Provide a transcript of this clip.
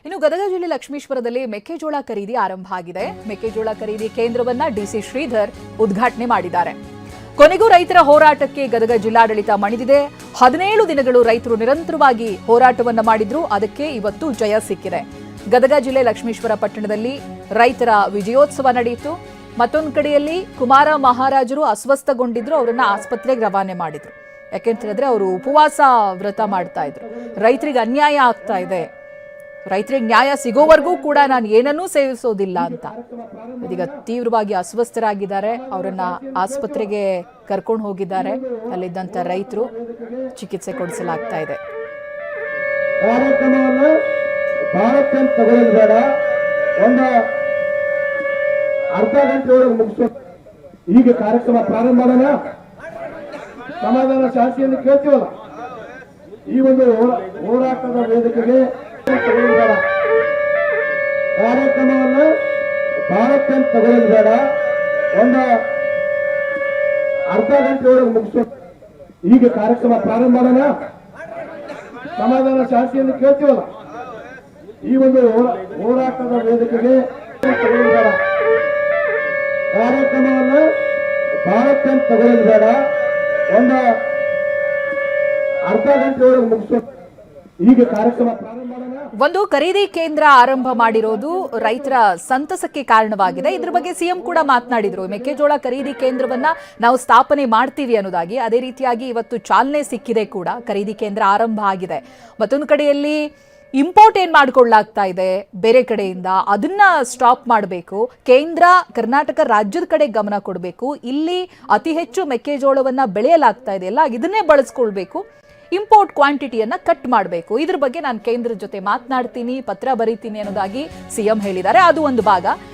ಇನ್ನು ಗದಗ ಜಿಲ್ಲೆ ಲಕ್ಷ್ಮೀಶ್ವರದಲ್ಲಿ ಮೆಕ್ಕೆಜೋಳ ಖರೀದಿ ಆರಂಭ ಆಗಿದೆ. ಮೆಕ್ಕೆಜೋಳ ಖರೀದಿ ಕೇಂದ್ರವನ್ನ ಡಿಸಿ ಶ್ರೀಧರ್ ಉದ್ಘಾಟನೆ ಮಾಡಿದ್ದಾರೆ. ಕೊನೆಗೂ ರೈತರ ಹೋರಾಟಕ್ಕೆ ಗದಗ ಜಿಲ್ಲಾಡಳಿತ ಮಣಿದಿದೆ. 17 ದಿನಗಳು ರೈತರು ನಿರಂತರವಾಗಿ ಹೋರಾಟವನ್ನ ಮಾಡಿದ್ರು. ಅದಕ್ಕೆ ಇವತ್ತು ಜಯ ಸಿಕ್ಕಿದೆ. ಗದಗ ಜಿಲ್ಲೆ ಲಕ್ಷ್ಮೀಶ್ವರ ಪಟ್ಟಣದಲ್ಲಿ ರೈತರ ವಿಜಯೋತ್ಸವ ನಡೆಯಿತು. ಮತ್ತೊಂದು ಕಡೆಯಲ್ಲಿ ಕುಮಾರ ಮಹಾರಾಜರು ಅಸ್ವಸ್ಥಗೊಂಡಿದ್ರು, ಅವರನ್ನ ಆಸ್ಪತ್ರೆಗೆ ರವಾನೆ ಮಾಡಿದ್ರು. ಯಾಕೆಂತಂದ್ರೆ ಅವರು ಉಪವಾಸ ವ್ರತ ಮಾಡ್ತಾ ಇದ್ರು. ರೈತರಿಗೆ ಅನ್ಯಾಯ ಆಗ್ತಾ ಇದೆ, ರೈತರಿಗೆ ನ್ಯಾಯ ಸಿಗೋವರೆಗೂ ಕೂಡ ನಾನು ಏನನ್ನೂ ಸೇವಿಸೋದಿಲ್ಲ ಅಂತ ಇದೀಗ ತೀವ್ರವಾಗಿ ಅಸ್ವಸ್ಥರಾಗಿದ್ದಾರೆ. ಅವರನ್ನ ಆಸ್ಪತ್ರೆಗೆ ಕರ್ಕೊಂಡು ಹೋಗಿದ್ದಾರೆ. ಅಲ್ಲಿದ್ದಂತ ರೈತರು ಚಿಕಿತ್ಸೆ ಕೊಡಿಸಲಾಗ್ತಾ ಇದೆ. ಅರ್ಧ ಗಂಟೆ ಒಳಗೆ ಮುಗಿಸೋ ಈಗ ಕಾರ್ಯಕ್ರಮ ಪ್ರಾರಂಭ ಮಾಡೋಣ. ಸಮಾಧಾನ ಶಾಂತಿಯನ್ನು ಕೇಳ್ತೀವಲ್ಲ, ಈ ಒಂದು ಹೋರಾಟದ ವೇದಿಕೆಗೆ ಕಾರ್ಯಕ್ರಮವನ್ನು ಭಾರತ ತಗೊಳ್ಳೋದು ಬೇಡ. ಒಂದು ಅರ್ಧ ಗಂಟೆ ಒಳಗೆ ಮುಗಿಸೋ ಈಗ ಕಾರ್ಯಕ್ರಮ ಪ್ರಾರಂಭ ಮಾಡೋಣ. ಸಮಾಧಾನ ಶಾಂತಿಯನ್ನು ಕೇಳ್ತೀವಲ್ಲ, ಈ ಒಂದು ಹೋರಾಟದ ವೇದಿಕೆಗೆ ತಗೊಳ್ಳೋದು ಬೇಡ. ಕಾರ್ಯಕ್ರಮವನ್ನು ಭಾರತ ತಗೊಳ್ಳೋದು ಬೇಡ. ಒಂದು ಅರ್ಧ ಗಂಟೆ ಒಳಗೆ ಮುಗಿಸೋ ಈಗ ಕಾರ್ಯಕ್ರಮ ಪ್ರಾರಂಭ ಮಾಡೋಣ. ಒಂದು ಖರೀದಿ ಕೇಂದ್ರ ಆರಂಭ ಮಾಡಿರೋದು ರೈತರ ಸಂತಸಕ್ಕೆ ಕಾರಣವಾಗಿದೆ. ಇದ್ರ ಬಗ್ಗೆ ಸಿಎಂ ಕೂಡ ಮಾತನಾಡಿದ್ರು. ಮೆಕ್ಕೆಜೋಳ ಖರೀದಿ ಕೇಂದ್ರವನ್ನ ನಾವು ಸ್ಥಾಪನೆ ಮಾಡ್ತೀವಿ ಅನ್ನೋದಾಗಿ. ಅದೇ ರೀತಿಯಾಗಿ ಇವತ್ತು ಚಾಲನೆ ಸಿಕ್ಕಿದೆ ಕೂಡ, ಖರೀದಿ ಕೇಂದ್ರ ಆರಂಭ ಆಗಿದೆ. ಮತ್ತೊಂದು ಕಡೆಯಲ್ಲಿ ಇಂಪೋರ್ಟ್ ಏನ್ ಮಾಡ್ಕೊಳ್ಳಾಗ್ತಾ ಇದೆ ಬೇರೆ ಕಡೆಯಿಂದ, ಅದನ್ನ ಸ್ಟಾಪ್ ಮಾಡಬೇಕು. ಕೇಂದ್ರ ಕರ್ನಾಟಕ ರಾಜ್ಯದ ಕಡೆ ಗಮನ ಕೊಡಬೇಕು. ಇಲ್ಲಿ ಅತಿ ಹೆಚ್ಚು ಮೆಕ್ಕೆಜೋಳವನ್ನ ಬೆಳೆಯಲಾಗ್ತಾ ಇದೆ ಅಲ್ಲ, ಇದನ್ನೇ ಬಳಸ್ಕೊಳ್ಬೇಕು. ಇಂಪೋರ್ಟ್ ಕ್ವಾಂಟಿಟಿಯನ್ನ ಕಟ್ ಮಾಡಬೇಕು. ಇದ್ರ ಬಗ್ಗೆ ನಾನು ಕೇಂದ್ರದ ಜೊತೆ ಮಾತನಾಡ್ತೀನಿ, ಪತ್ರ ಬರೀತೀನಿ ಅನ್ನೋದಾಗಿ ಸಿಎಂ ಹೇಳಿದ್ದಾರೆ. ಅದು ಒಂದು ಭಾಗ.